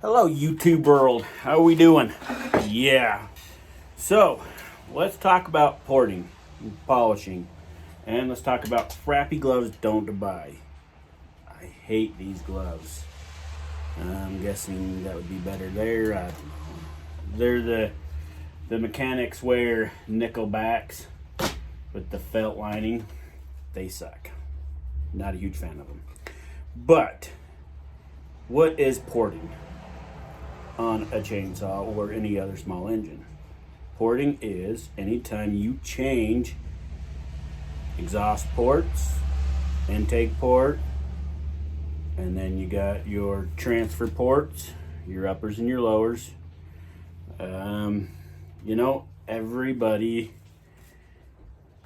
Hello YouTube world, how are we doing? Yeah, so let's talk about porting and polishing, and let's talk about crappy gloves don't buy. I hate these gloves. I'm guessing that would be better there. I don't know. They're the mechanics wear nickelbacks with the felt lining. They suck. Not a huge fan of them. But what is porting on a chainsaw or any other small engine? Porting is anytime you change exhaust ports, intake port, and then you got your transfer ports, your uppers and your lowers. Everybody,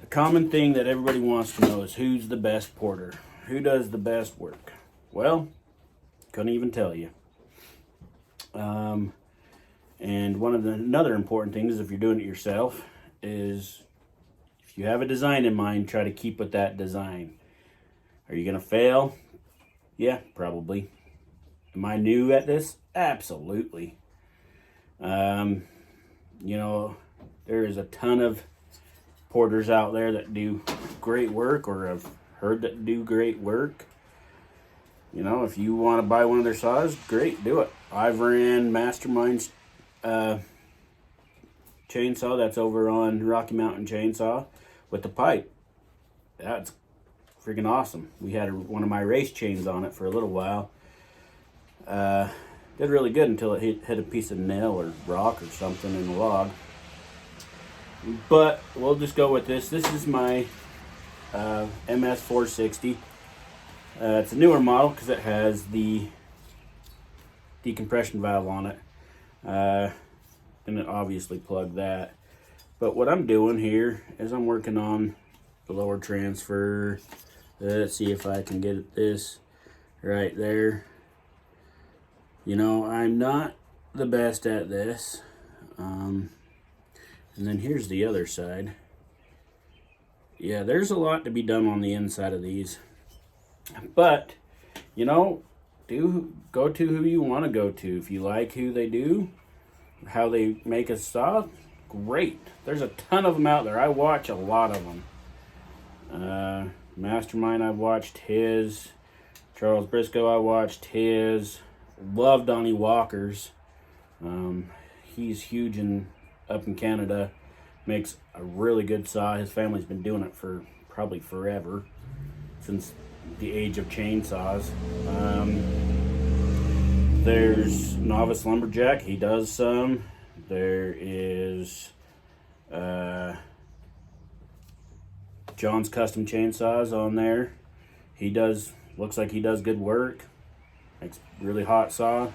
the common thing that everybody wants to know is who's the best porter, who does the best work. Well, couldn't even tell you. And another important thing is, if you're doing it yourself, is if you have a design in mind, try to keep with that design. Are you gonna fail? Yeah, probably. Am I new at this? Absolutely. There is a ton of porters out there that do great work, or I've heard that do great work. If you want to buy one of their saws, great, do it. I've ran Mastermind's chainsaw that's over on Rocky Mountain Chainsaw with the pipe. That's freaking awesome. We had one of my race chains on it for a little while. Did really good until it hit a piece of nail or rock or something in the log. But we'll just go with this. This is my MS 460. It's a newer model because it has the decompression valve on it. And it obviously plugged that. But what I'm doing here is I'm working on the lower transfer. Let's see if I can get this right there. I'm not the best at this. And then here's the other side. Yeah, there's a lot to be done on the inside of these. But, go to who you want to go to. If you like who they do, how they make a saw, great. There's a ton of them out there. I watch a lot of them. Mastermind, I've watched his. Charles Briscoe, I watched his. Love Donnie Walker's. He's huge up in Canada. Makes a really good saw. His family's been doing it for probably forever, since the age of chainsaws. There's Novice Lumberjack. He does some. There is John's Custom Chainsaws on there. Looks like he does good work. Makes really hot saw.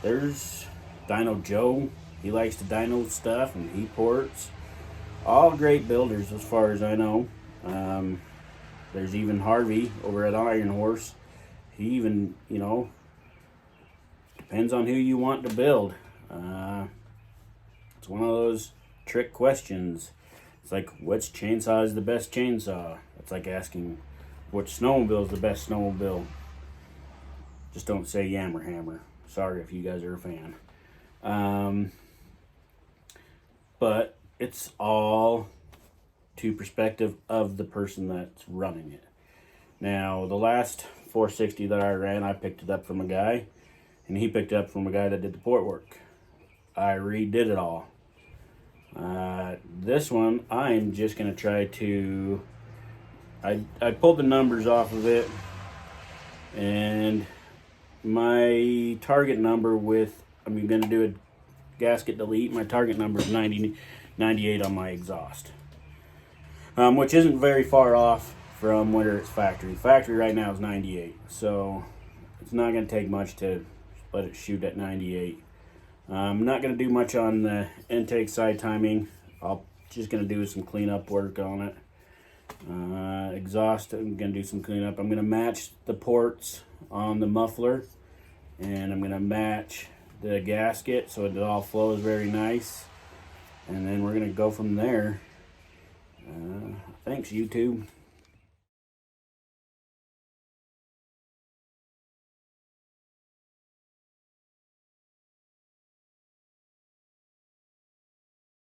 There's Dino Joe. He likes to dyno stuff and he ports. All great builders as far as I know. There's even Harvey over at Iron Horse. He even, depends on who you want to build. It's one of those trick questions. It's like, which chainsaw is the best chainsaw? It's like asking which snowmobile is the best snowmobile. Just don't say Yammer. Sorry if you guys are a fan. But it's all to perspective of the person that's running it. Now, the last 460 that I ran, I picked it up from a guy, and he picked it up from a guy that did the port work. I redid it all. This one, I'm just going to try to... I pulled the numbers off of it, and my target number I'm going to do a gasket delete. My target number is 98 on my exhaust, which isn't very far off from where it's factory. Factory right now is 98, so it's not going to take much to let it shoot at 98. I'm not going to do much on the intake side timing. Just going to do some cleanup work on it. Exhaust, I'm going to do some cleanup. I'm going to match the ports on the muffler, and I'm going to match the gasket so it all flows very nice, and then we're going to go from there. Thanks, YouTube.